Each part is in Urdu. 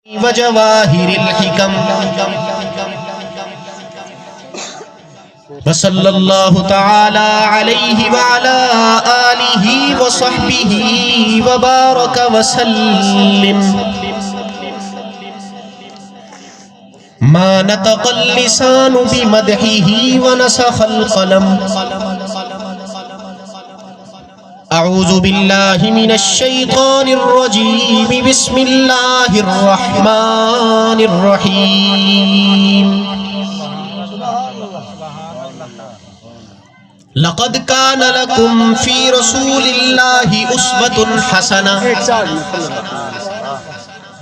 وجواهر الحكم وصلى الله تعالى عليه وعلى آله وصحبه وبارك وسلم. ما نطق اللسان بمدحه ونسخ القلم. اعوذ باللہ من الشیطان الرجیم. بسم اللہ الرحمن الرحیم. لقد كان لكم في رسول الله أسوة حسنة.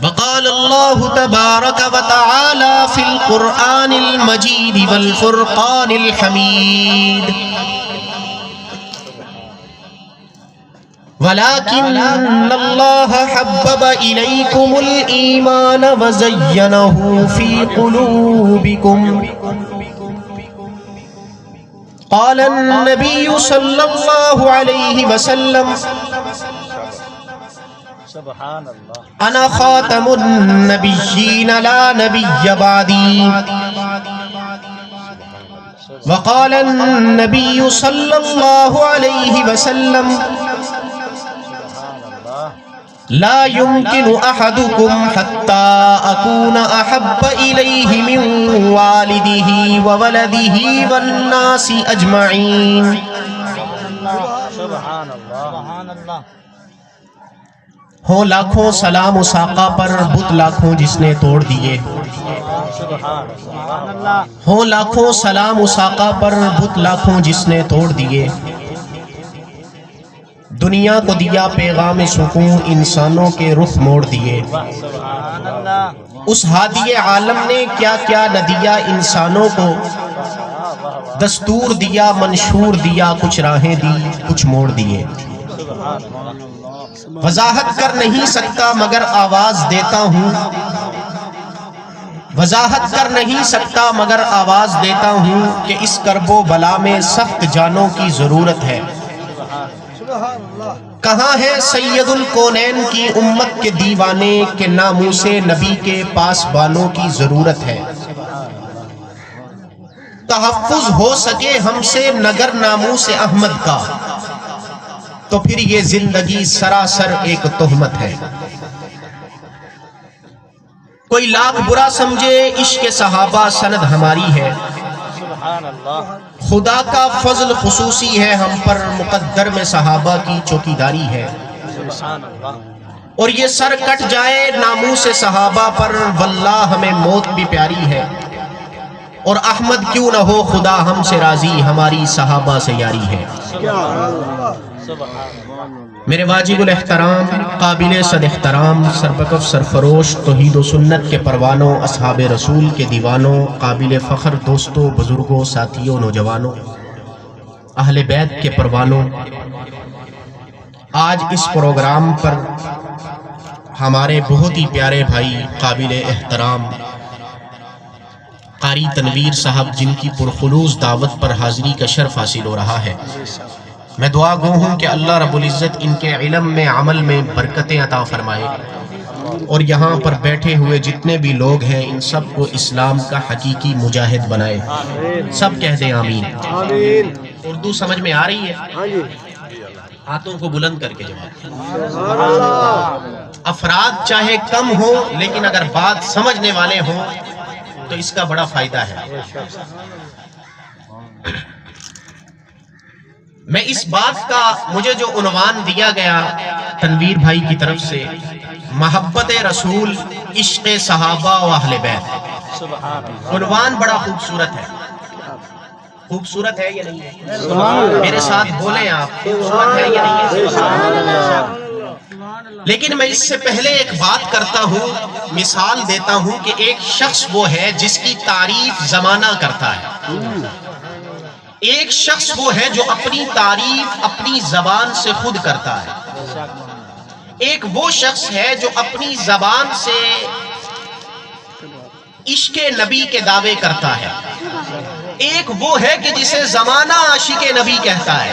وقال الله تبارك وتعالى في القرآن المجيد والفرقان الحميد. وَلَكِنَّ اللَّهَ حَبَّبَ إِلَيْكُمُ الْإِيمَانَ وَزَيَّنَهُ فِي قُلُوبِكُمْ. قَالَ النَّبِيُّ صَلَّى اللَّهُ عَلَيْهِ وَسَلَّمَ أَنَا خَاتَمُ النَّبِيِّينَ لَا نَبِيَّ بَعْدِي. وَقَالَ النَّبِيُّ صَلَّى اللَّهُ عَلَيْهِ وَسَلَّمَ لا يمكن أحدكم حتى أكون أحب إليه من والده وولده والناس أجمعين. ہو لاکھوں سلام اس آقا پر بت لاکھوں جس نے توڑ دیے. ہو لاکھوں سلام اس آقا پر بت لاکھوں جس نے توڑ دیے. دنیا کو دیا پیغام سکون انسانوں کے رخ موڑ دیے. اس ہادی عالم نے کیا کیا نہ دیا انسانوں کو. دستور دیا منشور دیا کچھ راہیں دی کچھ موڑ دیے. وضاحت کر نہیں سکتا مگر آواز دیتا ہوں. وضاحت کر نہیں سکتا مگر آواز دیتا ہوں کہ اس کرب و بلا میں سخت جانوں کی ضرورت ہے. کہاں ہے سید الکونین کی امت کے دیوانے کے ناموس نبی کے پاس بانوں کی ضرورت ہے. تحفظ ہو سکے ہم سے نگر ناموس احمد کا تو پھر یہ زندگی سراسر ایک تہمت ہے. کوئی لاکھ برا سمجھے عشق صحابہ سند ہماری ہے. خدا کا فضل خصوصی ہے ہم پر مقدر میں صحابہ کی چوکیداری ہے. اور یہ سر کٹ جائے ناموس صحابہ پر واللہ ہمیں موت بھی پیاری ہے. اور احمد کیوں نہ ہو خدا ہم سے راضی ہماری صحابہ سے یاری ہے. میرے واجب الاحترام قابل صد احترام سربکف سرفروش توحید و سنت کے پروانوں اصحاب رسول کے دیوانوں قابل فخر دوستوں بزرگوں ساتھیوں نوجوانوں اہل بیت کے پروانوں، آج اس پروگرام پر ہمارے بہت ہی پیارے بھائی قابل احترام قاری تنویر صاحب جن کی پرخلوص دعوت پر حاضری کا شرف حاصل ہو رہا ہے. میں دعا گو ہوں کہ اللہ رب العزت ان کے علم میں عمل میں برکتیں عطا فرمائے اور یہاں پر بیٹھے ہوئے جتنے بھی لوگ ہیں ان سب کو اسلام کا حقیقی مجاہد بنائے. سب کہہ دیں آمین. اردو سمجھ میں آ رہی ہے؟ ہاتھوں کو بلند کر کے جواب. افراد چاہے کم ہو لیکن اگر بات سمجھنے والے ہوں تو اس کا بڑا فائدہ ہے. میں اس بات کا مجھے جو عنوان دیا گیا تنویر بھائی کی طرف سے محبت رسول عشق صحابہ و اہل بیت، عنوان بڑا خوبصورت ہے. خوبصورت ہے یا نہیں ہے؟ میرے ساتھ بولیں آپ، خوبصورت ہے یا نہیں ہے؟ لیکن میں اس سے پہلے ایک بات کرتا ہوں، مثال دیتا ہوں کہ ایک شخص وہ ہے جس کی تعریف زمانہ کرتا ہے. ایک شخص وہ ہے جو اپنی تعریف اپنی زبان سے خود کرتا ہے. ایک وہ شخص ہے جو اپنی زبان سے عشق نبی کے دعوے کرتا ہے. ایک وہ ہے کہ جسے زمانہ عاشق نبی کہتا ہے.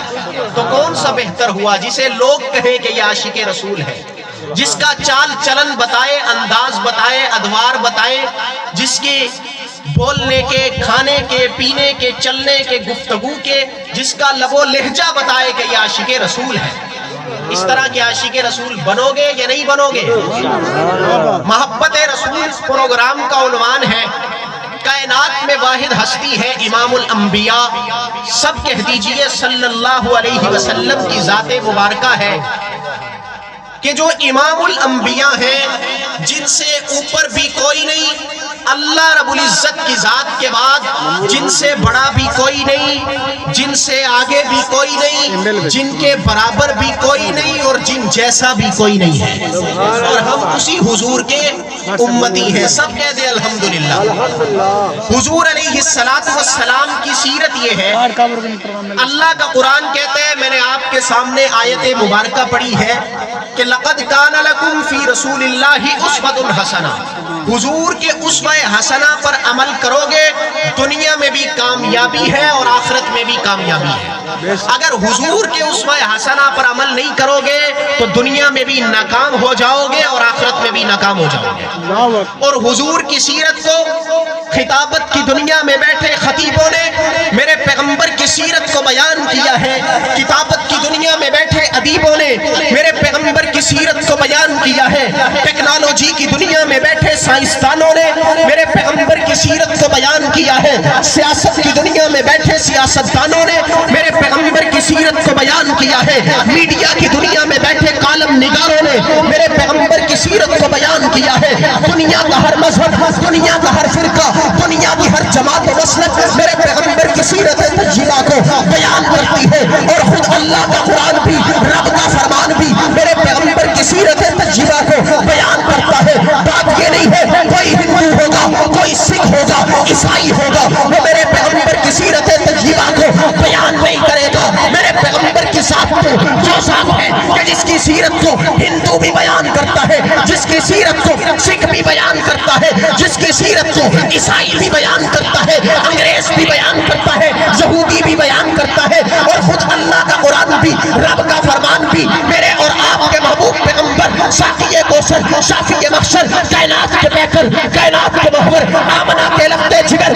تو کون سا بہتر ہوا جسے لوگ کہیں کہ یہ عاشق رسول ہے جس کا چال چلن بتائے، انداز بتائے، ادوار بتائے، جس کے بولنے کے، کھانے کے، پینے کے، چلنے کے، گفتگو کے، جس کا لب و لہجہ بتائے کہ یہ عاشق رسول ہے۔ اس طرح کے عاشق رسول بنو گے یا نہیں بنو گے؟ محبت رسول اس پروگرام کا عنوان ہے۔ کائنات میں واحد ہستی ہے امام الانبیاء، سب کہہ دیجئے صلی اللہ علیہ وسلم کی ذات مبارکہ ہے کہ جو امام الانبیاء ہیں، جن سے اوپر بھی کوئی نہیں، اللہ رب العزت کی ذات کے بعد جن سے بڑا بھی کوئی نہیں، جن سے آگے بھی کوئی نہیں، جن کے برابر بھی کوئی نہیں، اور جن جیسا بھی کوئی نہیں ہے، اور ہم اسی حضور کے امتی ہیں۔ سب کہہ دیں الحمدللہ۔ حضور علیہ السلام کی سیرت یہ ہے، اللہ کا قرآن کہتا ہے، میں نے آپ کے سامنے آیت مبارکہ پڑھی ہے کہ لَقَدْ كَانَ لَكُمْ فِي رَسُولِ اللَّهِ أُسْوَةٌ حَسَنَةٌ۔ حضور کے اسوہ حسنہ پر عمل کرو گے، دنیا میں بھی کامیابی ہے اور آخرت میں بھی کامیابی ہے۔ اگر حضور کے اسوہ حسنہ پر عمل نہیں کرو گے تو دنیا میں بھی ناکام ہو جاؤ گے اور آخرت میں بھی ناکام ہو جاؤ گے۔ اور حضور کی سیرت کو خطابت کی دنیا میں بیٹھے خطیبوں نے میرے پیغمبر کی سیرت کو بیان کیا ہے، کتابت کی دنیا میں بیٹھے ادیبوں نے میرے پیغمبر کی سیرت کو بیان کیا ہے، ٹیکنالوجی کی دنیا میں بیٹھے سائنسدانوں نے میرے پیغمبر کی سیرت کو بیان کیا ہے، سیاست کی دنیا میں بیٹھے سیاستدانوں نے میرے پیغمبر کی سیرت کو بیان کیا ہے، میڈیا کی دنیا میں بیٹھے کالم نگاروں نے میرے پیغمبر کی سیرت کو بیان کیا ہے۔ دنیا کا ہر مذہب، دنیا کا ہر فرقہ، دنیا کی ہر جماعت و مسلک میرے پیغمبر کی سیرت طیبہ کو بیان کرتی ہے، اور خود اللہ کا قرآن بھی، رب کا فرمان بھی میرے پیغمبر کی سیرت طیبہ کو بیان کرتا ہے۔ بات یہ نہیں ہے کوئی ہندو ہوگا، کوئی سکھ ہوگا، عیسائی ہوگا، وہ میرے پیغمبر کی سیرت طیبہ کو بیان نہیں کرے گا۔ میرے پیغمبر کی ذات کو جو ذات ہے کہ جس کی سیرت کو ہندو بھی بیان کرتا ہے، جس کی سیرت کو سکھ بھی بیان کرتا ہے، جس کی سیرت کو عیسائی بھی بیان کرتا ہے، انگریز بھی بیان کرتا ہے، یہودی بھی بیان کرتا ہے، اور خود اللہ کا قرآن بھی، رب کا فرمان بھی میرے اور آپ کے محبوب پیغمبر ساقی کوثر، شافی محشر، کائنات کے پیکر، کائنات کے محور، آمنہ کے لگتے جگر۔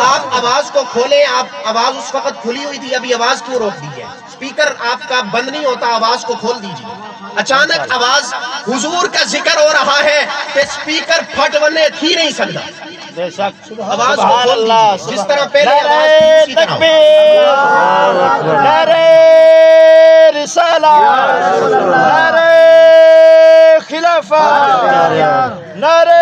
آپ آواز کو کھولیں، آپ آواز اس وقت کھلی ہوئی تھی، ابھی آواز کیوں روک دی ہے؟ سپیکر آپ کا بند نہیں ہوتا، آواز کو کھول دیجیے۔ اچانک آواز حضور کا ذکر ہو رہا ہے کہ سپیکر پھٹ ورنے تھی نہیں سکتا۔ آواز کو کھول دیجیے، جس طرح پہلے آواز تھی اسی طرح۔ نعرہ رسالت، نعرہ خلافت، نعرہ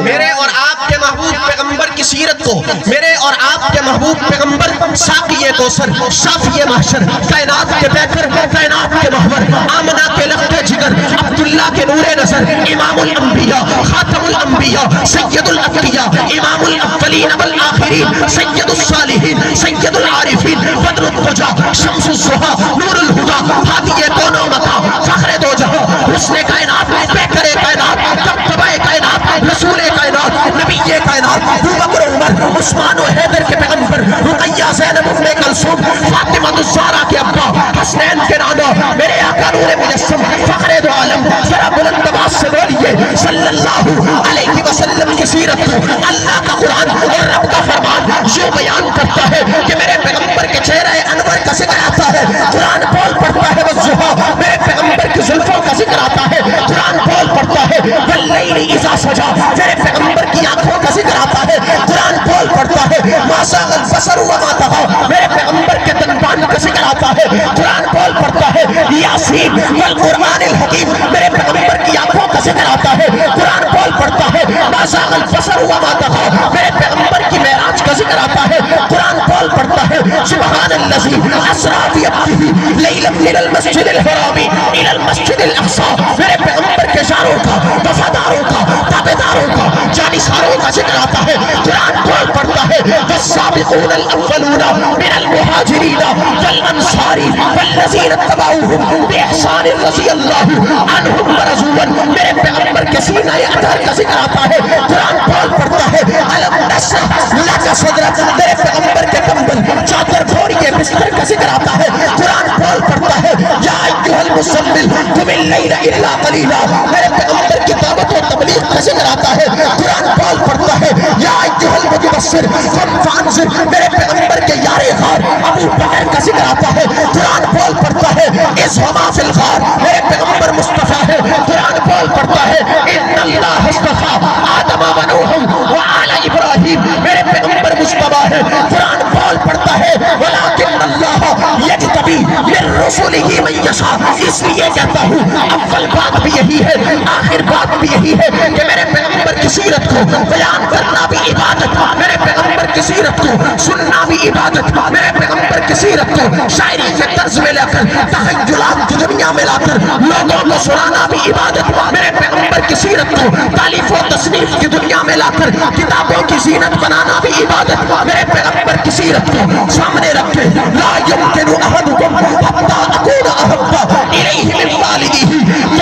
میرے اور آپ کے محبوب پیغمبر کی سیرت کو، میرے اور آپ کے محبوب پیغمبر ساقی کوثر، شافی محشر، کائنات کے پیکر، کائنات کے محور، آمنہ کے لخت جگر، عبداللہ کے نور نظر، امام الانبیاء، خاتم الانبیاء، سید الانبیاء، امام الاولین والآخرین، سید الصالحین، سید العارفین، بدر الدجا، شمس الضحیٰ، نور الہدیٰ، ہادی کون و مکان، فخر دو جہاں، حسن کائنات، پیکر کائنات، تبتبہ کائنات، رسول کائنات، نبی کائنات، ابوبکر عمر، عثمان و حیدر کے پیغمبر، رقیہ زینب ام کلثوم، فاطمہ الزہرا کے ابا، حسنین کے نانا، میرے آقا نور مجسم، فخر دو عالم، ذرا بلند آواز سے بولیے صلی اللہ علیہ وسلم کی سیرت کو اللہ کا قرآن اور رب کا فرمان یوں بیان کرتا ہے کہ میرے پیغمبر کے چہرہ انور کا ذکر آتا ہے، قرآن بول پڑتا ہے والضحیٰ، میرے پیغمبر کی زلفوں کا ذکر آتا ہے، قرآن بول پڑتا ہے واللیل اذا سجا، میرے پیغمبر کی آنکھوں کا ذکر آتا ہے، قرآن بول پڑتا ہے ما زاغ البصر وما طغى، میرے پیغمبر کے تنبان کا ذکر آتا ہے، قرآن بول پڑتا ہے یاسین والقرآن الحکیم، میرے پیغمبر کی آنکھوں کا ذکر آتا ہے، قرآن بول پڑتا ہے ما زاغ البصر وما طغى، میرے پیغمبر کی معراج کا ذکر آتا ہے، قرآن بول پڑتا ہے سبحان الذی اسریٰ بعبدہ لیلا من المسجد الحرام الی المسجد الاقصی، میرے پیغمبر کے شاروں کا، وفاداروں کا، تابعداروں کا، جانثاروں کا ذکر آتا ہے، قرآن بول پڑتا ہے والسابقون الاولون من المہاجرین والانصار والذین اتبعوہم باحسان رضی اللہ عنہم ورضوا عنہ، میرے پیغمبر کے سینہ اطہر کا ذکر آتا ہے، قرآن بول پڑتا ہے الم نشرح لک صدرک، میرے پیغمبر کے کمبل، چادر، بھوری، بستر کا ذکر آتا ہے، قرآن بول المزمل قم اللیل الا قلیلا. میرے پیغمبر کی دعوت و تبلیغ کا ذکر آتا ہے، قرآن بول پڑتا ہے یا ایھا المدثر قم فانذر. میرے پیغمبر کے یار غار ابو بکر کا ذکر آتا ہے، قرآن بول پڑتا ہے اذ ہما فی الغار. میرے پیغمبر مصطفیٰ ہے، قرآن بول پڑتا ہے ان اللہ اصطفیٰ آدم و نوح وآل ابراہیم. میرے پیغمبر مصطفیٰ ہے، قرآن بول پڑتا ہے ولکن اللہ یجتبی من رسلہ من یشاء. اس لیے کہتا ہوں اول بات بھی یہی ہے، آخر بات بھی یہی ہے کہ میرے پیغمبر کی سیرت کو بیان کرنا بھی عبادت، میرے پیغمبر کی سیرت کو سننا بھی عبادت، میرے پیغمبر کی سیرت کو شاعری کے طرز میں لا کر تخیلات کی دنیا میں لا کر لوگوں کو سنانا بھی عبادت، میرے پیغمبر کی سیرت کو تالیف و تصنیف کی دنیا میں لا کر کتابوں کی زینت بنانا بھی عبادت، میرے پیغمبر کی سیرت کو سامنے رکھے لا یمکن احدکم حتی اکون احب الیہ من والدہ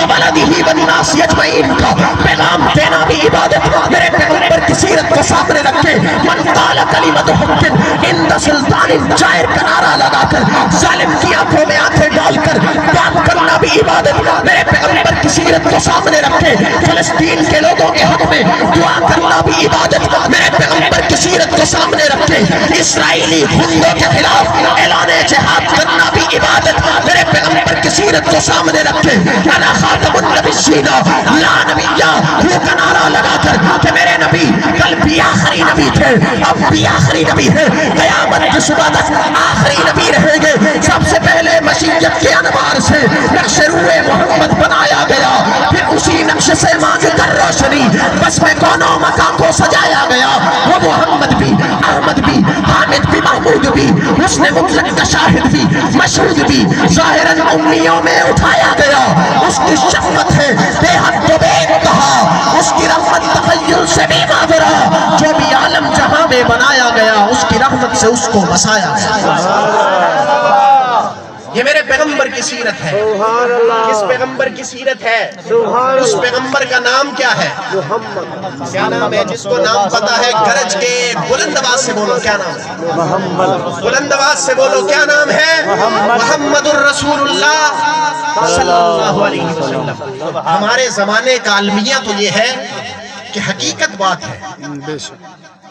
وولدہ والناس اجمعین کا پیغام دینا بھی عبادت، میرے پیغمبر کی سیرت کو سامنے رکھے من قال کلمۃ حق عند سلطان جائر کا نعرہ لگا کر ظالم کی آنکھوں میں آنکھیں ڈال کر بات کرنا بھی عبادت، میرے پیغمبر کی سیرت کو سامنے رکھے فلسطین کے لوگوں کے حق میں دعا کرنا بھی عبادت، میرے پیغمبر کی سیرت کو سامنے رکھے اسرائیلی ہندوں کے خلاف اعلان جہاد کرنا بھی عبادت، میرے پیغمبر کی سیرت کو سامنے رکھے انا خاتم النبیین لا نبی وہ کا نعرہ لگا کر کہ میرے نبی کل بھی آخری نبی تھے اب بھی آخری نبی ہے، قیامت کی صبح تک آخری نبی رہیں گے. سب سے پہلے مشیت کے انوار سے نقش روئے محمد بنایا گیا، پھر اسی نقش سے مانگ کر روشنی بس میں کونوں مکان کو سجایا گیا. وہ محمد بھی احمد بھی حامد بھی محمود بھی حسن مطلق کا شاہد بھی مشہود بھی ظاہراً امیوں میں اٹھایا گیا. اس کی شفقت ہے بے حد و بے انتہا، اس کی رحمت تخیل سے بھی ماورا، جو بھی عالم جہاں میں بنایا گیا اس کی رحمت سے اس کو بسایا گیا. یہ میرے پیغمبر کی سیرت ہے. کس پیغمبر کی سیرت ہے؟ اس پیغمبر کا نام کیا ہے؟ کیا نام ہے؟ جس کو نام پتا ہے گرج کے بلند آواز سے بولو کیا نام ہے؟ بلند آواز سے بولو کیا نام ہے؟ محمد الرسول اللہ صلی اللہ علیہ وسلم. ہمارے زمانے کا المیہ تو یہ ہے کہ حقیقت بات ہے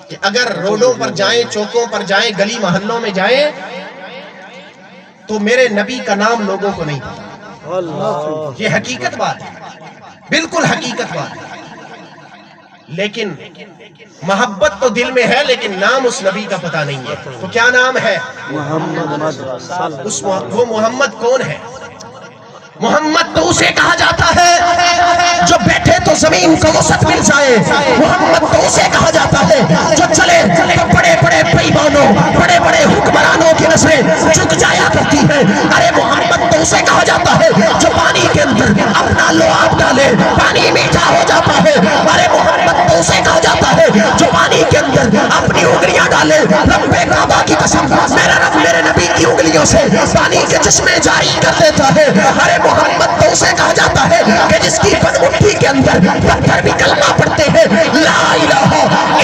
کہ اگر روڈوں پر جائیں، چوکوں پر جائیں، گلی محلوں میں جائیں تو میرے نبی کا نام لوگوں کو نہیں پتا. یہ حقیقت بات ہے، بالکل حقیقت بات ہے. لیکن محبت تو دل میں ہے لیکن نام اس نبی کا پتہ نہیں ہے. تو کیا نام ہے؟ وہ محمد کون ہے؟ محمد تو اسے کہا جاتا ہے جو بیٹھے تو زمین کو وسعت مل جائے. محمد تو اسے کہا جاتا ہے جو چلے تو بڑے بڑے بیبانوں بڑے بڑے حکمرانوں کی نظریں جھک جایا کرتی ہے. ارے محمد تو اسے کہا جاتا ہے جو پانی کے اندر اپنا لعاب ڈالے پانی میٹھا ہو جاتا ہے. ارے محمد تو اسے کہا جاتا ہے جو پانی کے اندر اپنی انگلیاں ڈالے رب کعبہ کی قسم میرا رب میرے نبی کی انگلیوں سے پانی کے چشمے جاری کر دیتا ہے. ارے محمد تو اسے کہا جاتا ہے کہ جس کی بد مٹھی کے اندر پتھر بھی کلمہ پڑھتے ہیں لا الہ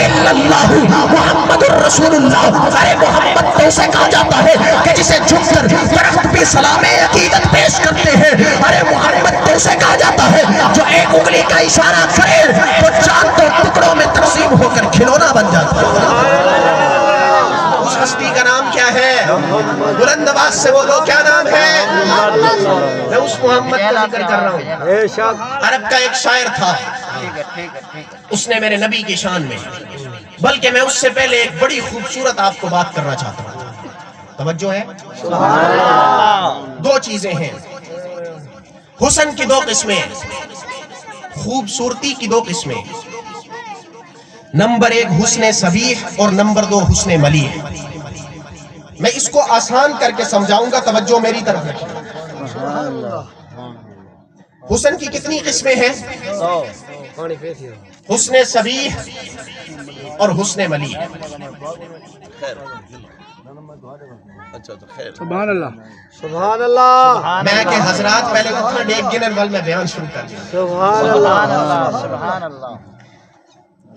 الا اللہ محمد الرسول اللہ. ارے محمد تو اسے کہا جاتا ہے کہ جسے جھک کر درخت بھی سلام عقیدت پیش کرتے ہیں. ارے محمد تو اسے کہا جاتا ہے جو ایک انگلی کا اشارہ کرے تو چاند تو ٹکڑوں میں تقسیم ہو کر کھلونا بن جاتا ہے. اس ہستی کا نام کیا ہے؟ بلند آواز سے بولو کیا نام ہے؟ میں اس محمد کا ذکر کر رہا ہوں. عرب کا ایک شاعر تھا، اس نے میرے نبی کی شان میں، بلکہ میں اس سے پہلے ایک بڑی خوبصورت آپ کو بات کرنا چاہتا ہوں. توجہ ہے؟ دو چیزیں ہیں. حسن کی دو قسمیں، خوبصورتی کی دو قسمیں. نمبر ایک حسن صبیح اور نمبر دو حسن ملیح. میں اس کو آسان کر کے سمجھاؤں گا، توجہ میری طرف رکھیں. حسن کی کتنی قسمیں ہیں؟ حسن صبیح اور حسن ملیح. سبحان اللہ سبحان اللہ. میں کہ حضرات پہلے اتنا ڈیک گنن وال میں بیان شروع کر دیا. سبحان اللہ سبحان اللہ.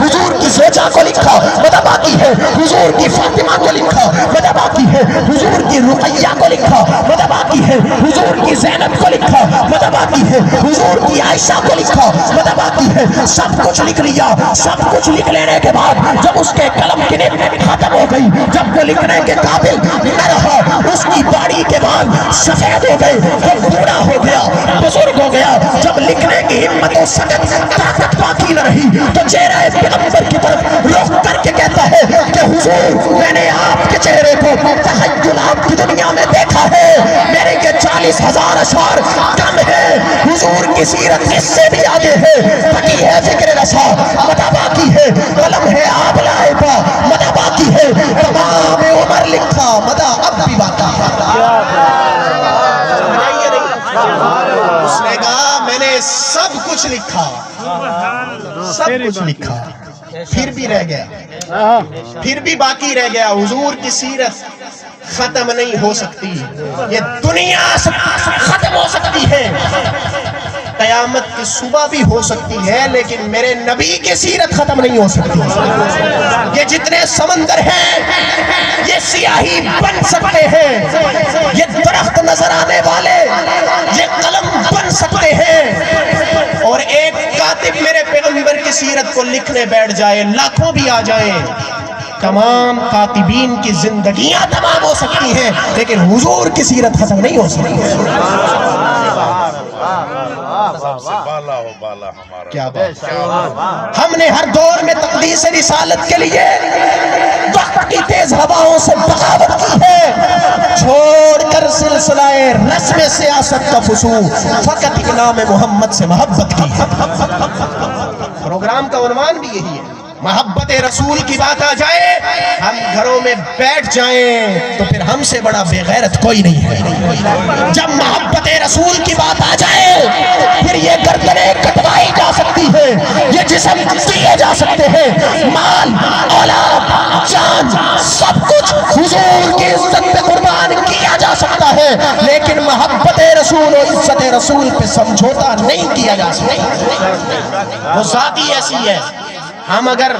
حضور کی زوجہ کو لکھا، مدد باقی ہے حضور کی فاطمہ کو لکھا، مدد باقی ہے حضور کی رقیہ کو لکھا، مدد باقی ہے حضور کی زینب کو لکھا، مدد باقی ہے حضور کی عائشہ کو لکھا، مدد باقی ہے سب کچھ لکھ لیا۔ سب کچھ لکھ لینے کے بعد جب اس کے قلم کی نب ختم ہو گئی، جب وہ لکھنے کے قابل نہ رہا، اس کی داڑھی کے بال سفید ہو گئے، وہ بوڑھا ہو گیا، بزرگ ہو گیا، جب لکھنے کی ہمت و سکت طاقت باقی نہ رہی تو چہرہ پیغمبر کی طرف رخ کر کے کہتا ہے کہ حضور میں نے آپ کے چہرے کو تخیلات کی دنیا میں دیکھا ہے، میرے کے 40,000 اشعار کم ہے، حضور کی سیرت اس سے بھی آگے ہے، پکی ہے فکر رسا، مدہ باقی ہے قلم ہے آپ لائے پا، مدہ باقی ہے تمام عمر لکھا، مدہ اب بھی باقی ہے۔ اس نے کہا میں نے سب کچھ لکھا، سب کچھ لکھا، پھر بھی رہ گیا، پھر بھی باقی رہ گیا۔ حضور کی سیرت ختم نہیں ہو سکتی، یہ دنیا ختم ہو سکتی ہے، قیامت کی صبح بھی ہو سکتی ہے، لیکن میرے نبی کی سیرت ختم نہیں ہو سکتی۔ یہ جتنے سمندر ہیں یہ سیاہی بن سکتے ہیں، یہ درخت نظر آنے والے یہ قلم بن سکتے ہیں، اور ایک کاتب میرے پیغمبر کی سیرت کو لکھنے بیٹھ جائے، لاکھوں بھی آ جائیں، تمام کاتبین کی زندگیاں تمام ہو سکتی ہیں، لیکن حضور کی سیرت ختم نہیں ہو سکتی۔ کیا بات، ہم نے ہر دور میں تقدیس رسالت کے لیے وقت کی تیز ہواؤں سے بغاوت کی ہے، چھوڑ کر سلسلہ رسم سیاست کا فسو، فقط نام محمد سے محبت کی ہے۔ پروگرام کا عنوان بھی یہی ہے، محبت رسول کی بات آ جائے ہم گھروں میں بیٹھ جائیں تو پھر ہم سے بڑا بے غیرت کوئی نہیں ہے۔ جب محبت رسول کی بات آ جائے پھر یہ گردنیں کٹوائی جا سکتی ہے، یہ جسم دیے جا سکتے ہیں، مال اولاد جان سب کچھ حضور کی عزت پہ قربان کیا جا سکتا ہے، لیکن محبت رسول و عزت رسول پہ سمجھوتا نہیں کیا جا سکتا۔ وہ ذاتی ایسی ہے، ہم اگر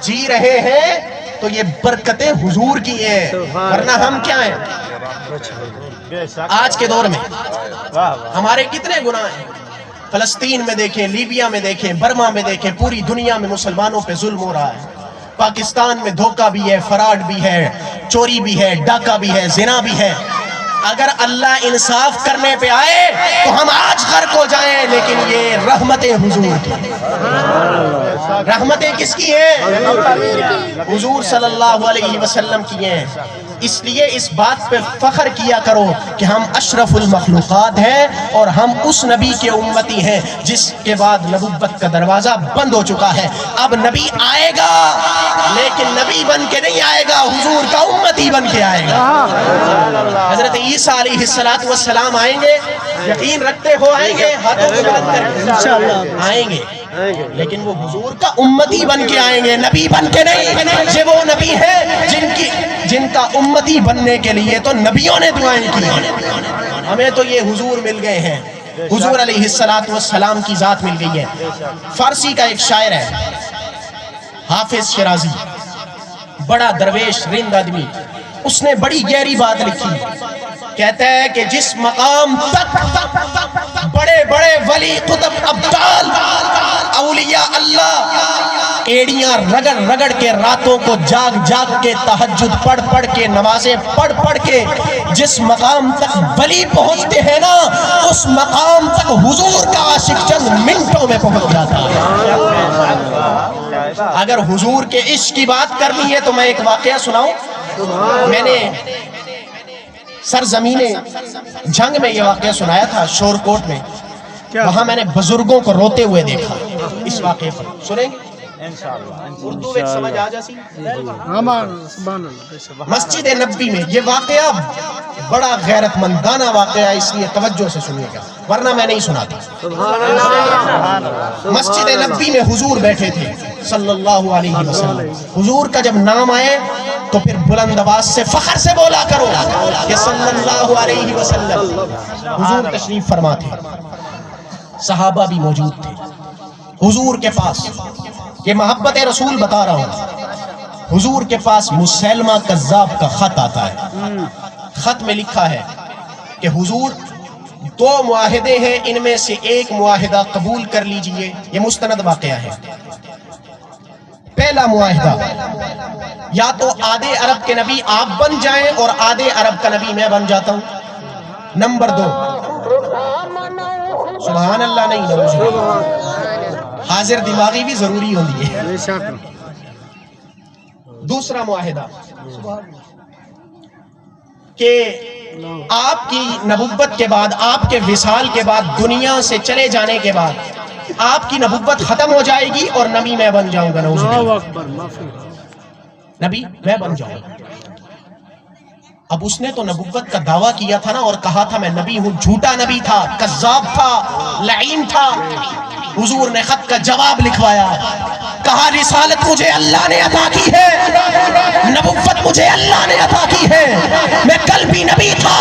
جی رہے ہیں تو یہ برکتیں حضور کی ہیں، ورنہ ہم کیا ہیں؟ آج کے دور میں ہمارے کتنے گناہ ہیں، فلسطین میں دیکھیں، لیبیا میں دیکھیں، برما میں دیکھیں، پوری دنیا میں مسلمانوں پہ ظلم ہو رہا ہے۔ پاکستان میں دھوکہ بھی ہے، فراڈ بھی ہے، چوری بھی ہے، ڈاکہ بھی ہے، زنا بھی ہے۔ اگر اللہ انصاف کرنے پہ آئے تو ہم آج غرق ہو جائیں، لیکن یہ رحمت حضور کی، رحمتیں کس کی ہیں؟ حضور صلی اللہ علیہ وسلم کی ہیں۔ اس لیے اس بات پہ فخر کیا کرو کہ ہم اشرف المخلوقات ہیں اور ہم اس نبی کے امتی ہیں جس کے بعد نبوت کا دروازہ بند ہو چکا ہے۔ اب نبی آئے گا لیکن نبی بن کے نہیں آئے گا، حضور کا امتی بن کے آئے گا۔ حضرت عیسیٰ علیہ السلام آئیں گے، یقین رکھتے ہو آئیں گے، ہاتھوں کو بلند کر آئیں گے، لیکن وہ حضور کا امتی بن کے آئیں گے، نبی بن کے نہیں۔ یہ وہ نبی ہے جن کا امتی بننے کے لیے تو نبیوں نے دعائیں کی، ہمیں تو یہ حضور مل گئے ہیں، حضور علیہ السلام کی ذات مل گئی ہے۔ فارسی کا ایک شاعر ہے حافظ شیرازی، بڑا درویش رند آدمی، اس نے بڑی گہری بات لکھی، کہتا ہے کہ جس مقام تک بڑے بڑے ولی قطب ابدال اولیاء اللہ ایڑیاں رگڑ رگڑ کے راتوں کو جاگ جاگ کے تہجد پڑھ پڑھ کے نمازیں پڑھ پڑھ کے جس مقام تک ولی پہنچتے ہیں نا، اس مقام تک حضور کا عاشق چند منٹوں میں پہنچ جاتا ہے۔ اگر حضور کے عشق کی بات کرنی ہے تو میں ایک واقعہ سناؤں۔ میں نے سرزمین جنگ میں یہ واقعہ سنایا تھا، شور کوٹ میں، وہاں میں نے بزرگوں کو روتے ہوئے دیکھا۔ اس واقعے پر سنیں گے؟ اردو ایک سمجھ آ جاسی۔ مسجد نبوی میں یہ واقعہ بڑا غیرت مندانہ واقعہ ہے، اس لیے توجہ سے سنیے گا ورنہ میں نہیں سناتا۔ مسجد نبوی میں حضور بیٹھے تھے صلی اللہ علیہ وسلم، حضور کا جب نام آئے تو پھر بلند آواز سے فخر سے بولا کرو کہ صلی اللہ علیہ وسلم۔ حضور تشریف فرما تھے، صحابہ بھی موجود تھے، حضور کے پاس یہ محبت رسول بتا رہا ہوں. حضور کے پاس مسیلمہ کذاب کا خط آتا ہے. خط میں لکھا ہے کہ حضور 2 معاہدے ہیں، ان میں سے ایک معاہدہ قبول کر لیجئے. یہ مستند واقعہ ہے. پہلا معاہدہ، یا تو آدھے عرب کے نبی آپ بن جائیں اور آدھے عرب کا نبی میں بن جاتا ہوں. نمبر 2، سبحان اللہ نہیں نعوذ باللہ، حاضر دماغی بھی ضروری ہوندی ہے. دوسرا معاہدہ کہ آپ کی نبوت کے بعد، آپ کے وصال کے بعد، دنیا سے چلے جانے کے بعد آپ کی نبوت ختم ہو جائے گی اور نبی میں بن جاؤں گا. نعوذ باللہ، نبی میں بن جاؤں گا. اب اس نے تو نبوت کا دعویٰ کیا تھا نا، اور کہا تھا میں نبی ہوں. جھوٹا نبی تھا، کذاب تھا، لعین تھا. حضور نے خط کا جواب لکھوایا، کہا رسالت مجھے اللہ نے عطا کی ہے، نبوت مجھے اللہ نے عطا کی ہے. میں کل بھی نبی تھا،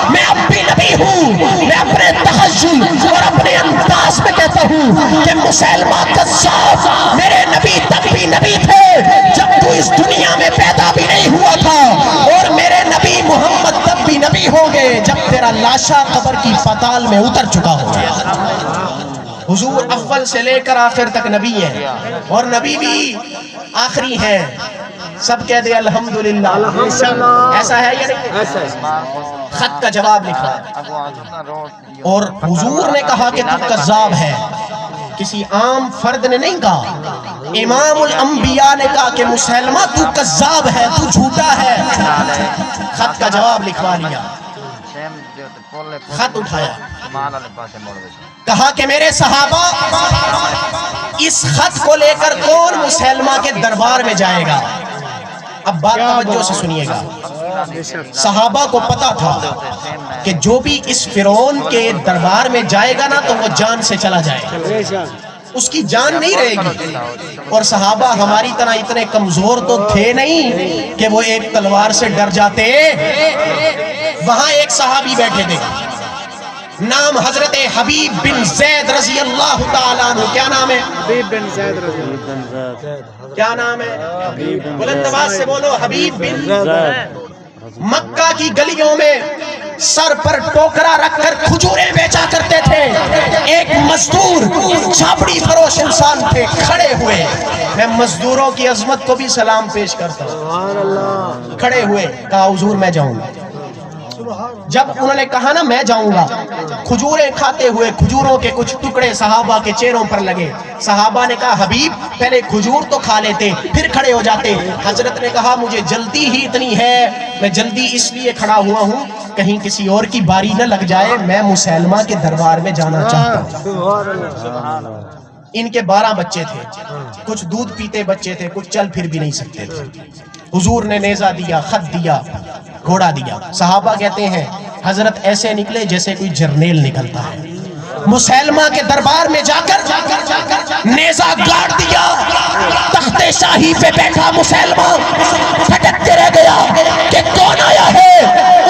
میں اب بھی نبی ہوں. میں اپنے تخیل اور اپنے انداز میں کہتا ہوں کہ مسیلمہ کذاب میرے نبی تب بھی نبی تھے جب تو اس دنیا میں پیدا بھی نہیں ہوا تھا، اور میرے نبی محمد تب بھی نبی ہوں گے جب تیرا لاشا قبر کی پاتال میں اتر چکا ہوگا. حضور اول سے لے کر آخر تک نبی ہیں، اور نبی بھی آخری ہیں. سب کہہ دے الحمدللہ. ایسا ہے یا نہیں؟ خط کا جواب لکھا ہے، اور حضور نے کہا کہ تو کذاب ہے. کسی عام فرد نے نہیں کہا، امام الانبیاء نے کہا کہ مسیلمہ تو کذاب ہے، تو جھوٹا ہے. خط کا جواب لکھوا لیا، خط اٹھایا، کہا کہ میرے صحابہ اس خط کو لے کر کون مسیلمہ کے دربار میں جائے گا؟ اب بات توجہ سے سنیے گا. صحابہ کو پتا تھا کہ جو بھی اس فرعون کے دربار میں جائے گا نا تو وہ جان سے چلا جائے گا، اس کی جان نہیں رہے گی. اور صحابہ ہماری طرح اتنے کمزور تو تھے نہیں کہ وہ ایک تلوار سے ڈر جاتے. وہاں ایک صحابی بیٹھے تھے، نام حضرت حبیب بن زید رضی اللہ تعالیٰ عنہ. کیا نام ہے؟ حبیب بن زید رضی اللہ عنہ. کیا نام ہے؟ بلند آواز سے بولو، حبیب بن زید. مکہ کی گلیوں میں سر پر ٹوکرا رکھ کر کھجوریں بیچا کرتے تھے. ایک مزدور چھاپڑی فروش انسان تھے، کھڑے ہوئے. میں مزدوروں کی عظمت کو بھی سلام پیش کرتا ہوں. کھڑے ہوئے، کہا حضور میں جاؤں گا. جب انہوں نے کہا نا میں جاؤں گا، کھجوریں کھاتے ہوئے کھجوروں کے کچھ ٹکڑے صحابہ کے چہروں پر لگے. صحابہ نے کہا حبیب پہلے کھجور تو کھا لیتے پھر کھڑے ہو جاتے. حضرت نے کہا مجھے جلدی ہی اتنی ہے، میں جلدی اس لیے کھڑا ہوا ہوں کہیں کسی اور کی باری نہ لگ جائے، میں مسیلمہ کے دربار میں جانا چاہتا ہوں. ان کے 12 بچے تھے، کچھ دودھ پیتے بچے تھے، کچھ چل پھر بھی نہیں سکتے تھے. حضور نے نیزہ دیا، خط دیا، گھوڑا دیا. صحابہ کہتے ہیں حضرت ایسے نکلے جیسے کوئی جرنیل نکلتا ہے. مسیلمہ کے دربار میں جا کر نیزہ گاڑ دیا. تخت شاہی پہ بیٹھا مسیلمہ پھٹکتے رہ گیا کہ کون آیا ہے.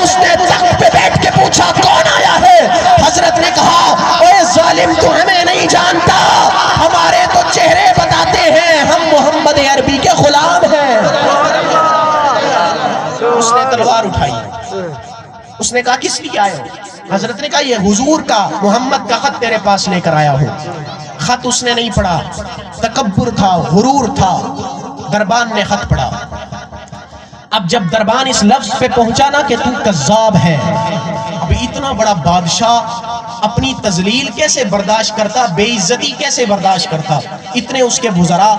اس نے تخت پہ بیٹھ کے پوچھا کون آیا ہے. حضرت نے کہا اے ظالم تو ہمیں نہیں جانتا، ہمارے تو چہرے بتاتے ہیں، ہم محمد عربی کے غلام ہیں. اس نے تلوار اٹھائی. اس نے کہا کس لیے آئے ہو؟ حضرت نے کہا یہ حضور کا محمد کا خط تیرے پاس لے کر آیا ہوں. خط اس نے نہیں پڑھا، تکبر تھا، غرور تھا. دربان نے خط پڑھا. اب جب دربان اس لفظ پہ پہنچا نا کہ تو کذاب ہے، اب اتنا بڑا بادشاہ اپنی تذلیل کیسے برداشت کرتا، بے عزتی کیسے برداشت کرتا. اتنے اس کے وزراء.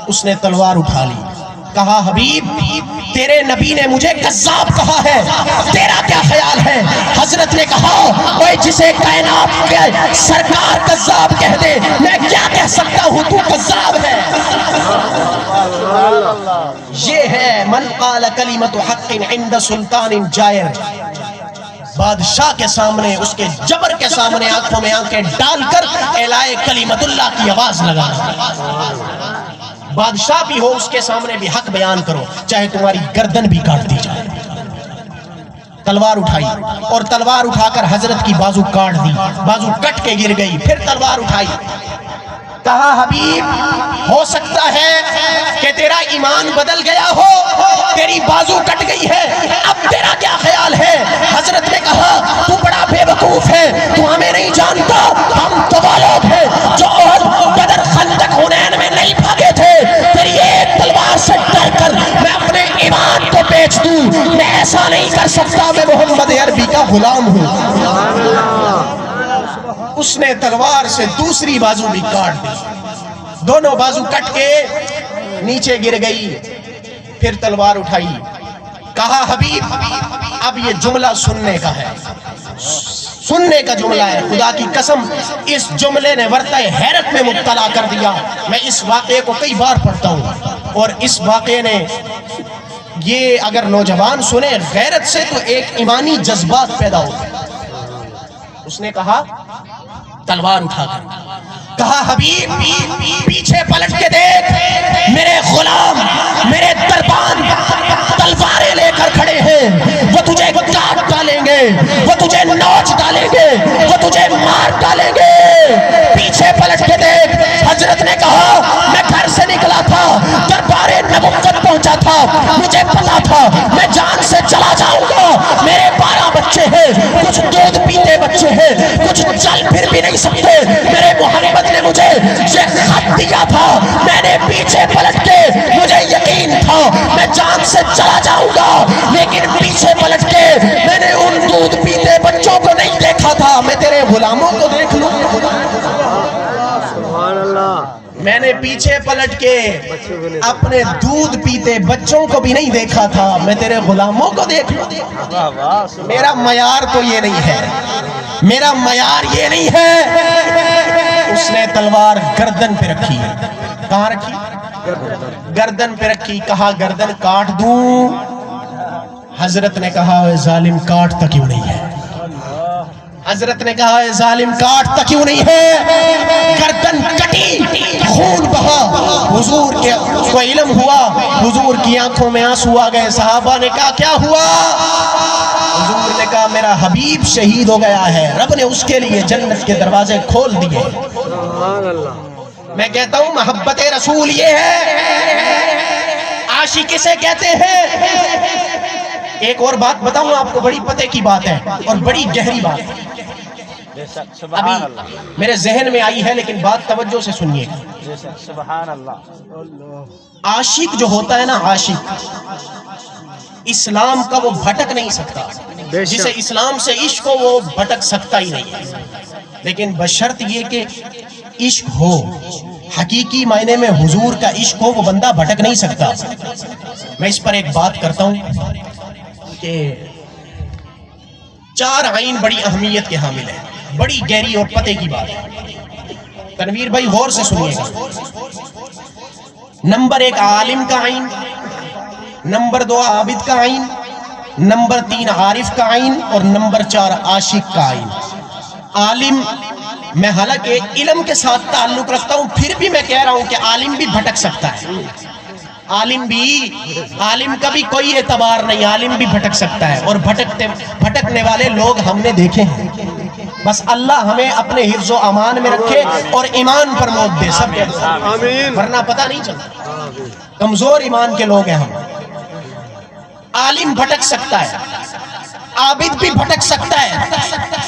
اس نے تلوار اٹھا لی، کہا حبیب تیرے نبی نے مجھے کذاب کہا ہے، تیرا کیا خیال ہے؟ حضرت نے کہا اوے جسے کائنات کے سرکار کذاب کہہ دے میں کیا کہہ سکتا ہوں، تو کذاب ہے. یہ ہے من قال کلمۃ حق عند سلطان جائر. بادشاہ کے سامنے، اس کے جبر کے سامنے آنکھوں میں آنکھیں ڈال کر اعلائے کلمت اللہ کی آواز لگانا. بادشاہ بھی ہو اس کے سامنے بھی حق بیان کرو، چاہے تمہاری گردن بھی کاٹ دی جائے. تلوار اٹھائی اور تلوار اٹھا کر حضرت کی بازو کاٹ دی، بازو کٹ کے گر گئی. پھر تلوار اٹھائی. کہا حبیب ہو سکتا ہے کہ تیرا ایمان بدل گیا ہو، تیری بازو کٹ گئی ہے، اب تیرا کیا خیال ہے؟ حضرت نے کہا تو بڑا بے وقوف ہے، تو ہمیں نہیں جانتا، ہم تو وہ لوگ ہیں جو احد، بدر، خندق، حنین میں نہیں بھاگے تھے، تیری ایک تلوار سے ڈر کر میں اپنے ایمان کو بیچ دوں، میں ایسا نہیں کر سکتا، میں محمد عربی کا غلام ہوں۔ اس نے تلوار سے دوسری بازو بھی کاٹ دی، دونوں بازو کٹ کے نیچے گر گئی، پھر تلوار اٹھائی، کہا حبیب اب یہ جملہ سننے کا ہے، سننے کا جملہ ہے، خدا کی قسم اس جملے نے ورطہ حیرت میں مبتلا کر دیا۔ میں اس واقعے کو کئی بار پڑھتا ہوں، اور اس واقعے نے یہ اگر نوجوان سنے غیرت سے تو ایک ایمانی جذبات پیدا ہوتے ہیں۔ اس نے کہا تلوار اٹھا کر، کہا حبیب پیچھے پلٹ کے دیکھ، میرے غلام، میرے دربان تلواریں لے کر کھڑے ہیں، وہ تجھے کاٹ ڈالیں گے، وہ تجھے نوچ ڈالیں گے، وہ تجھے مار ڈالیں گے، پیچھے پلٹ کے دیکھ۔ حضرت نے کہا میں گھر سے نکلا تھا، دربار نبوت پہنچا تھا، مجھے پتا تھا میں جان سے چلا جاؤں گا، میرے 12 بچے ہیں، کچھ دودھ پیتے بچے ہیں، کچھ چل پھر بھی نہیں سکتے، میرے محمد نے مجھے یہ خط دیا تھا، میں نے پیچھے پلٹ کے، مجھے یقین تھا میں جان سے چلا جاؤں گا، لیکن پیچھے پلٹ کے میں نے ان دودھ پیتے بچوں کو نہیں دیکھا تھا، میں تیرے غلاموں کو دیکھ لوں۔ سبحان اللہ۔ میں نے پیچھے پلٹ کے اپنے دودھ پیتے بچوں کو بھی نہیں دیکھا تھا، میں تیرے غلاموں کو دیکھ لوں۔ میرا معیار تو یہ نہیں ہے، میرا معیار یہ نہیں ہے۔ اس نے تلوار گردن پہ رکھی، کہاں رکھی؟ گردن پہ رکھی، کہا گردن کاٹ دوں؟ حضرت نے کہا اے ظالم کاٹتا کیوں نہیں ہے؟ حضرت نے کہا اے ظالم کاٹتا کیوں نہیں ہے؟ گردن کٹی، خون بہا، حضور کے کو علم ہوا، حضور کی آنکھوں میں آنسو آ گئے، صحابہ نے کہا کیا ہوا؟ حضور نے کہا میرا حبیب شہید ہو گیا ہے، رب نے اس کے لیے جنت کے دروازے کھول دیے۔ سبحان اللہ۔ میں کہتا ہوں محبت رسول یہ ہے، عاشق کسے کہتے ہیں؟ ایک اور بات بتاؤں آپ کو، بڑی پتے کی بات ہے اور بڑی گہری بات ہے، ابھی میرے ذہن میں آئی ہے لیکن بات توجہ سے سنیے گا۔ سبحان اللہ۔ عاشق جو ہوتا ہے نا، عاشق اسلام کا وہ بھٹک نہیں سکتا، جسے اسلام سے عشق ہو وہ بھٹک سکتا ہی نہیں ہے، لیکن بشرط یہ کہ عشق ہو، حقیقی معنی میں حضور کا عشق ہو، وہ بندہ بھٹک نہیں سکتا۔ میں اس پر ایک بات کرتا ہوں کہ 4 آئین بڑی اہمیت کے حامل ہیں، بڑی گہری اور پتے کی بات ہے، تنویر بھائی غور سے سنیے گا۔ نمبر 1 عالم کا آئین، نمبر 2 عابد کا آئین، نمبر 3 عارف کا آئین، اور نمبر 4 عاشق کا آئین۔ عالم، میں حالانکہ علم کے ساتھ تعلق رکھتا ہوں، پھر بھی میں کہہ رہا ہوں کہ عالم بھی بھٹک سکتا ہے، عالم کا بھی کوئی اعتبار نہیں، عالم بھی بھٹک سکتا ہے، اور بھٹکنے والے لوگ ہم نے دیکھے ہیں۔ بس اللہ ہمیں اپنے حفظ و امان میں رکھے اور ایمان پر موت دے سب، آمین۔ ورنہ پتہ نہیں چلتا، کمزور ایمان کے لوگ ہیں ہم۔ عالم بھٹک سکتا ہے، عابد بھی بھٹک سکتا ہے،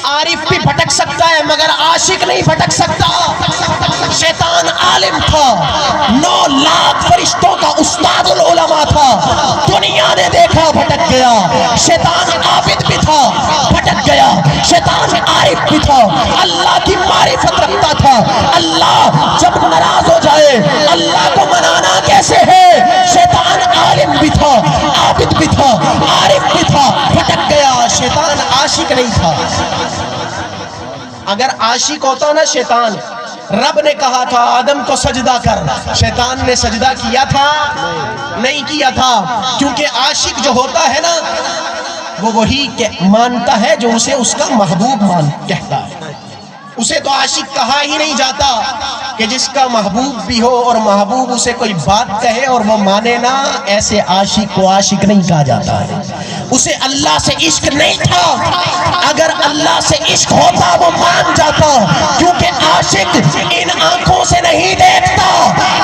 عارف بھی بھٹک سکتا ہے، مگر عاشق نہیں بھٹک سکتا۔ شیطان عالم تھا، 9 لاکھ فرشتوں کا استاد العلماء تھا، دنیا نے دیکھا بھٹک گیا۔ شیطان عابد بھی تھا، بھٹک گیا۔ شیطان عارف بھی تھا، اللہ کی معرفت رکھتا تھا۔ اللہ جب ناراض ہو جائے اللہ کو منانا کیسے ہے؟ شیطان عالم بھی تھا، عابد بھی تھا، عارف بھی تھا، بھٹک گیا۔ شیطان عاشق نہیں تھا۔ اگر عاشق ہوتا نا شیطان، رب نے کہا تھا آدم کو سجدہ کر، شیطان نے سجدہ کیا تھا؟ نہیں کیا تھا، کیونکہ عاشق جو ہوتا ہے نا وہ وہی مانتا ہے جو اسے اس کا محبوب کہتا ہے۔ اسے تو عاشق کہا ہی نہیں جاتا کہ جس کا محبوب بھی ہو اور محبوب اسے کوئی بات کہے اور وہ مانے نہ، ایسے عاشق کو عاشق نہیں کہا جاتا ہے۔ اسے اللہ سے عشق نہیں تھا، اگر اللہ سے عشق ہوتا وہ مان جاتا، کیونکہ عاشق ان آنکھوں سے نہیں دیکھتا،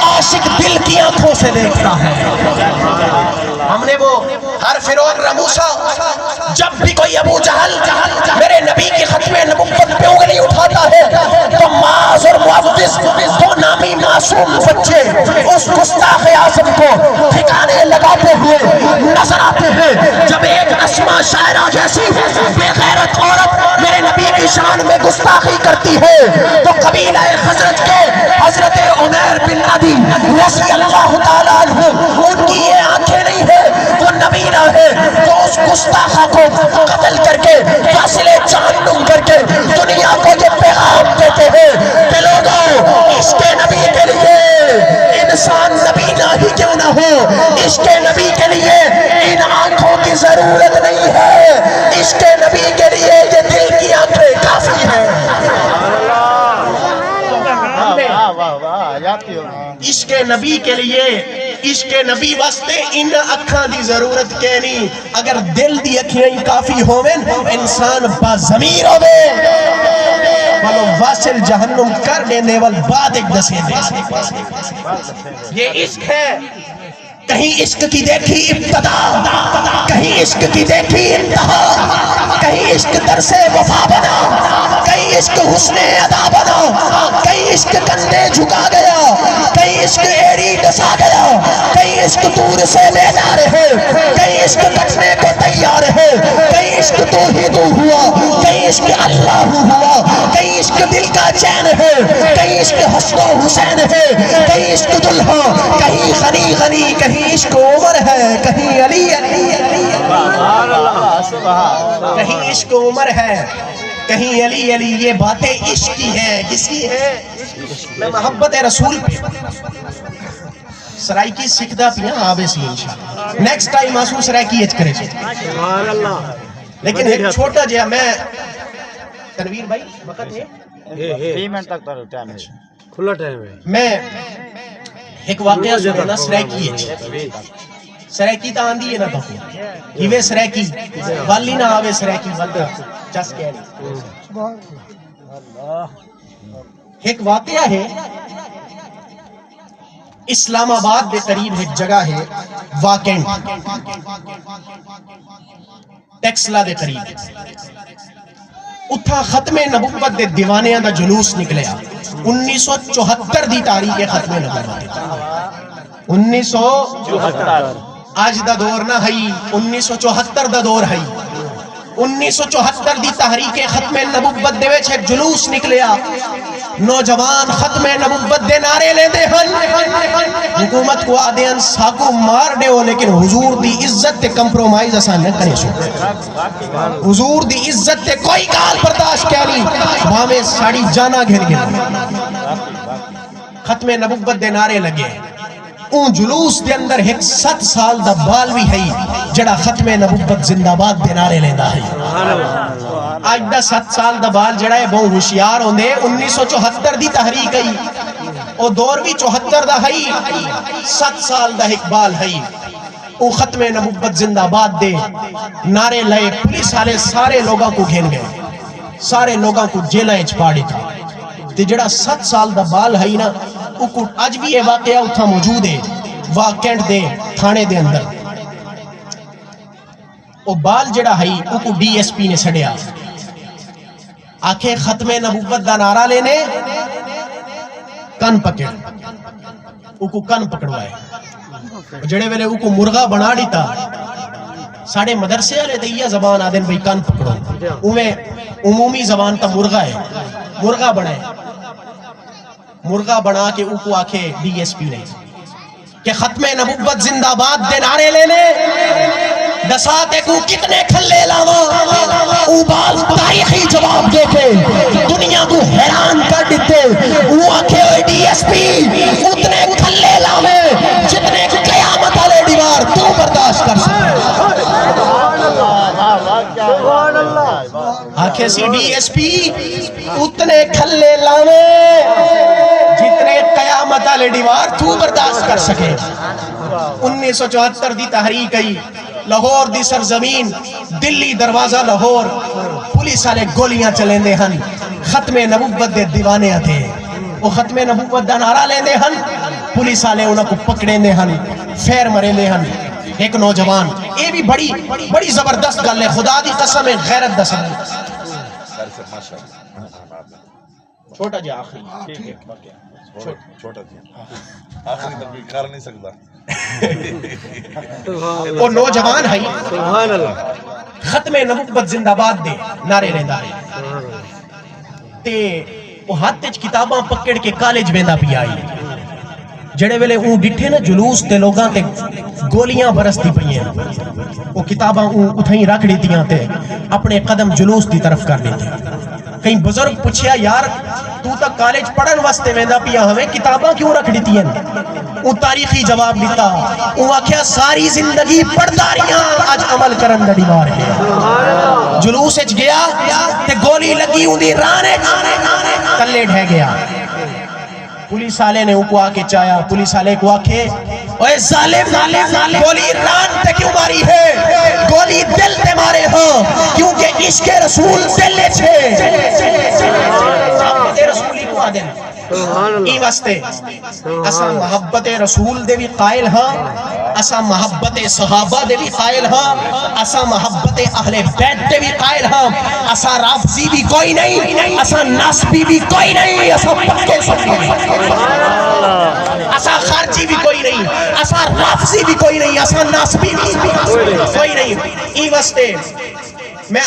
عاشق دل کی آنکھوں سے دیکھتا ہے۔ ہم نے وہ ہر فرعون رموسا، جب بھی کوئی ابو جہل میرے نبی کی ختم نبوت پہ انگلی اٹھاتا ہے تو معاذ اور معوذ دو نامی معصوم بچے اس گستاخ اعظم کو ٹھکانے لگاتے ہوئے نظر آتے ہیں۔ جب ایک اسما شاعرہ جیسی بے غیرت عورت میرے نبی کی شان میں گستاخی کرتی ہے تو قبیلہ خزرج کے حضرت عمیر بن عدی رضی اللہ تعالیٰ عنہ، ان کی یہ آنکھیں نہیں ہے، وہ نبینا ہے، تو اس گستاخہ کو قتل کر کے فاصلے جہنم کر کے دنیا کو یہ پیغام دیتے ہیں کہ لوگوں، عشق نبی کے لیے انسان نبی نہ ہی کیوں نہ ہو، عشق نبی کے لیے ان آنکھوں کی ضرورت نہیں ہے، عشق نبی کے لیے یہ دل کی آنکھیں کافی ہیں۔ عشق نبی کے لیے، عشق نبی واسطے ان اکھاں دی ضرورت کے نہیں، اگر دل دی اکھیاں ہی کافی ہوویں انسان با ضمیر ہوے والو واصل جہنم کر دینے وال بعد ایک دسے دے۔ یہ عشق ہے، کہیں عشق کی دیکھی ابتدا، کہیں عشق کی دیکھی انتہا، کہیں عشق درس وفا بنا، کہیں عشق حسن ادا بنا، کہیں عشق کندھے جھکا گیا، کہیں عشق ایڑی ڈسا گیا، کہیں عشق دور سے لے جا رہے، کہیں عشق کٹنے کو تیار ہے، کہیں عشق تو ہی تو ہوا، کہیں عشق اللہ ہوا، کہیں عشق دل کا چین ہے، کہیں عشق حسن و حسین ہے، کہیں عشق دلہا، کہیں غنی غنی، کہیں عشق عمر ہے، کہیں علی علی علی، کہیں عشق عمر ہے، کہیں علی علی، یہ باتیں عشق کی ہیں، کس کی ہے؟ میں محبت رسول پہ سرائکی سکھدا پیا آبے سی انشاءاللہ، نیکسٹ ٹائم آسو سرائکی اچ کرے سبحان اللہ۔ لیکن ایک چھوٹا جہا میں تنویر بھائی وقت ہے 20 منٹ تک تو ٹائم ہے، کھلا ٹائم ہے۔ میں ایک واقعہ سننا سرائکی اچ، سرائکی تا آندھی ہے نا بخو ہیوے سرائکی والی نہ آوے سرائکی والدہ چس کے ایک واقعہ ہے، اسلام آباد دے قریب ایک جگہ ہے واکینڈ، ٹیکسلا دے قریب، اتھا ختم نبوت دے دیوانیاں دا جلوس نکلیا 1974 دی تاریخ ختم نبوت، 1974 آج دا دور نہ ہے، 1974 دا دور ہے، 1974 دی تحریک ختم نبوت دے وچ ایک جلوس نکلیا، نوجوان ختم نبوت دے نعرے لے دے ہن، حکومت کو آدھین ساکو مار دے ہو، لیکن حضور دی عزت تے کمپرومائز آسان نہ کرے سو، حضور دی عزت تے کوئی کال برداشت کہنی، ہمیں ساڑی جانا گھن گھن، ختم نبوت دے نعرے لگے، اون جلوس دے اندر ایک 7 سال دا بال بھی ہے جڑا ختم نبوت زندہ باد دے نعرے لیندہ ہے۔ آج دا 7 سال دا بال جڑا ہے بہت ہوشیار ہوندے، 1974 دی تحریک ہے، او دور بھی 74 دا ہے، 7 سال دا ایک بال ہے، او ختم نبوت زندہ باد دے نعرے لئے، پولیس والے سارے لوگاں کو گھن گئے، سارے لوگاں کو جیلہ اچ پاڑی تھا، تے جڑا 7 سال دا بال ہے نا، آج بھی یہ واقعہ اتھا موجود ہے واکینڈ دے تھانے دے اندر، او بال جڑا ہے او ڈی ایس پی نے سڑیا، آنکھیں ختم نبوت دا نعرہ لینے، کن پکڑ، او کو کن پکڑوائے، جڑے ویلے او کو مرغا بنا دیتا، ساڑھے مدرسے والے تے یہ زبان آدھیں بھئی کن پکڑو، اویں عمومی زبان تا مرغا ہے، مرغا بنائے، مرغا بنا کے او کو آکھے ڈی ایس پی نے کہ ختم نبوت زندہ باد دے نعرے لینے، دساتے کو کتنے کھلے لاوا، او بال تاریخی جواب دے کے دنیا کو حیران کر دیتے، او آکھے ڈی ایس پی اتنے کھلے لاوے جتنے قیامت والے دیوار تو برداشت کر سکتے، آکھے سی ڈی ایس پی اتنے کھلے لاوے جتنے قیامت والے دیوار تو برداشت کر سکے۔ 1974 دی تحریک آئی، لاہور دی سرزمین، دلی دروازہ لاہور، پولیس والے گولیاں چلیں دے ہن، ختم نبوت دے دیوانے تھے، وہ ختم نبوت دا نعرہ لیندے ہن پولیس والے انہاں کو پکڑیندے ہن فیر مریندے ہن ایک نوجوان یہ بھی بڑی زبردست گل ہے خدا دی قسم ہے غیرت دا سبب چھوٹا جی آخری چھوٹا جی آخری تک کر نہیں سکتا وہ نوجوان ہے سبحان اللہ ختم نبوت زندہ باد دے نعرے رہندا ہے تے وہ ہاتھ وچ کتاباں پکڑ کے کالج ویندا پیا آئی جڑے ویلے اون ڈٹھے نا جلوس تے لوگاں تے گولیاں برستی پئیاں وہ کتاباں اون اتھیں رکھ دیتیاں تے اپنے قدم جلوس دی طرف کر دیتے کہیں بزرگ پوچھیا یار تو تک کالج پڑھن واسطے ویندا پیا ہمیں کتاباں کیوں رکھ دیتی ہیں اون تاریخی جواب دیتا اون آکھیا ساری زندگی پڑھدا رہیاں اج عمل کرن دا دیوار ہے جلوس وچ گیا تے گولی لگی اون دی رانے تلے ڈھہ گیا پولیس والے نے کو آ کے چایا پولیس والے کو آکھے اوے ظالم گولی ران تے کیوں ماری ہے گولی دل تے مارے ہو کیونکہ عشق رسول دل چھے رسول ہی کو آدن ای واسطے اسا محبت رسول دے بھی قائل ہاں اسا محبت صحابہ دے بھی قائل ہاں اسا محبت اہل بیت دے بھی قائل ہاں اسا رافضی بھی کوئی نہیں اسا ناسبی بھی کوئی نہیں اسا پکے سنی اسا خارجی بھی کوئی نہیں اسا رافضی بھی کوئی نہیں اسا ناسبی بھی کوئی نہیں ای واسطے میں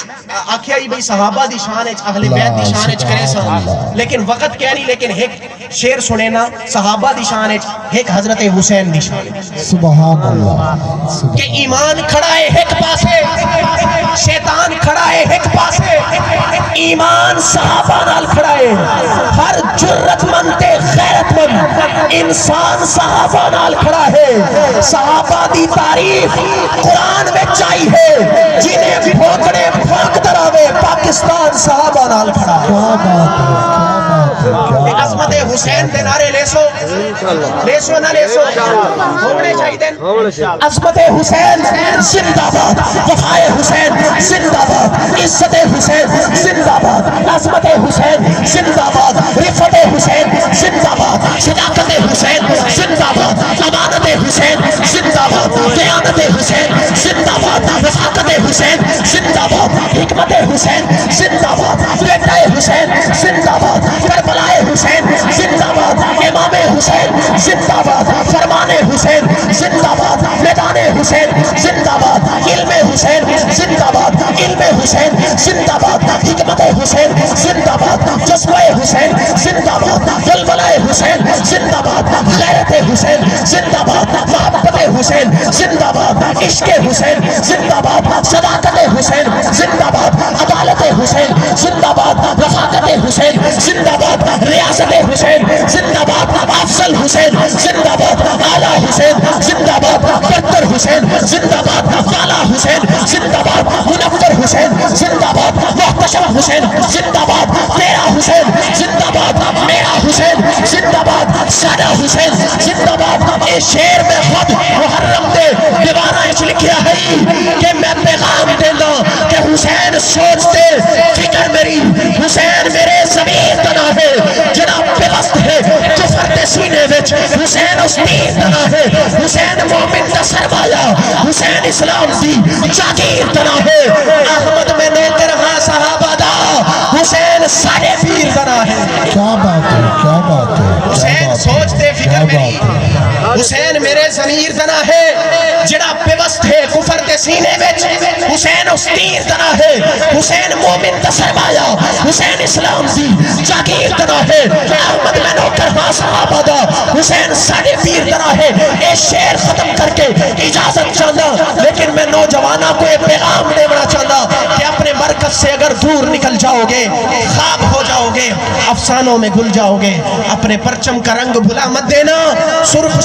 آکھیا ہی بھئی صحابہ دی شان اچ اہل بیت دی شان اچ کرے سا لیکن وقت کیا نہیں لیکن ایک شعر سنے نا صحابہ دی شان اچ ایک حضرت حسین دی شان سبحان اللہ کہ ایمان کھڑا ہے ایک پاسے شیطان کھڑا ہے ایک پاسے ایمان صحابہ نال کھڑا ہے ہر جرت مند تے غیرت مند انسان صحابہ نال کھڑا ہے صحابہ دی تعریف قرآن میں چاہی ہے جنہیں بھوکڑے بھوک دراوے پاکستان صحابہ نال کھڑا ہے عظمت حسین دے نعرے لیسو نہ لیسو ہونے چاہی دن عظمت حسین زندہ باد وفائے حسین زندہ باد عزت حسین زندہ باد عظمت حسین زندہ باد رفت حسین زندہ باد صداقت حسین زندہ باد امانت حسین زندہ باد دیانت حسین زندہ باد رفاقت حسین زندہ باد حکمت حسین زندہ باد بیٹا حسین زندہ باد کربلا حسین زندہ باد امام حسین زندہ باد فرمان حسین زندہ باد میدان حسین زندہ باد علم حسین زندہ باد علم حسین زندہ باد حکمت حسین زندہ باد جذبہ حسین زندہ باد ولولہ حسین زندہ باد غیرت حسین زندہ باد محبت حسین زندہ باد عشق حسین زندہ باد صداقت حسین زندہ باد عدالت حسین زندہ باد رفاقت حسین زندہ باد ریاست حسین زندہ باد افضل حسین زندہ باد اعلیٰ حسین زندہ باد برتر حسین زندہ باد والا حسین زندہ باد منور حسین زندہ باد محتشم حسین زندہ باد تیرا حسین زندہ باد میرا حسین زندہ باد سادہ حسین زندہ باد اے شعر میں خود محرم دے دیوانہ اس لکھیا ہے کہ میں پیغام دینا کہ حسین سوچتے فکر میری حسین میرے ضمیر تنا ہے جناب پیوست ہے کفر دے سینے وچ حسین اس تیر تنا ہے حسین مومن دا سرمایہ حسین اسلام دی جاگیر تنا ہے احمد میں نیتر ہاں صحابہ دا حسین سارے پیر تنا ہے کیا بات ہے کیا بات ہے حسین سوچتے فکر میری حسین میرے ضمیر تنا ہے جڑا پیوست ہے کفر دے سینے وچ حسین اس تیر تنا ہے حسین مومن دا سرمایہ حسین اسلام دی جاگیر تنا ہے احمد میں نوکر ہاں صحابہ دا حسین سارے پیر تنا ہے اے شعر ختم کر کے اجازت چاہنا لیکن میں نوجوانہ کو ایک پیغام دینا چاہنا کہ اپنے مرکز سے اگر دور نکل جاؤ گے خواب ہو جاؤ گے افسانوں میں گل جاؤ گے اپنے پرچم کا رنگ بھلا مت دینا سرخ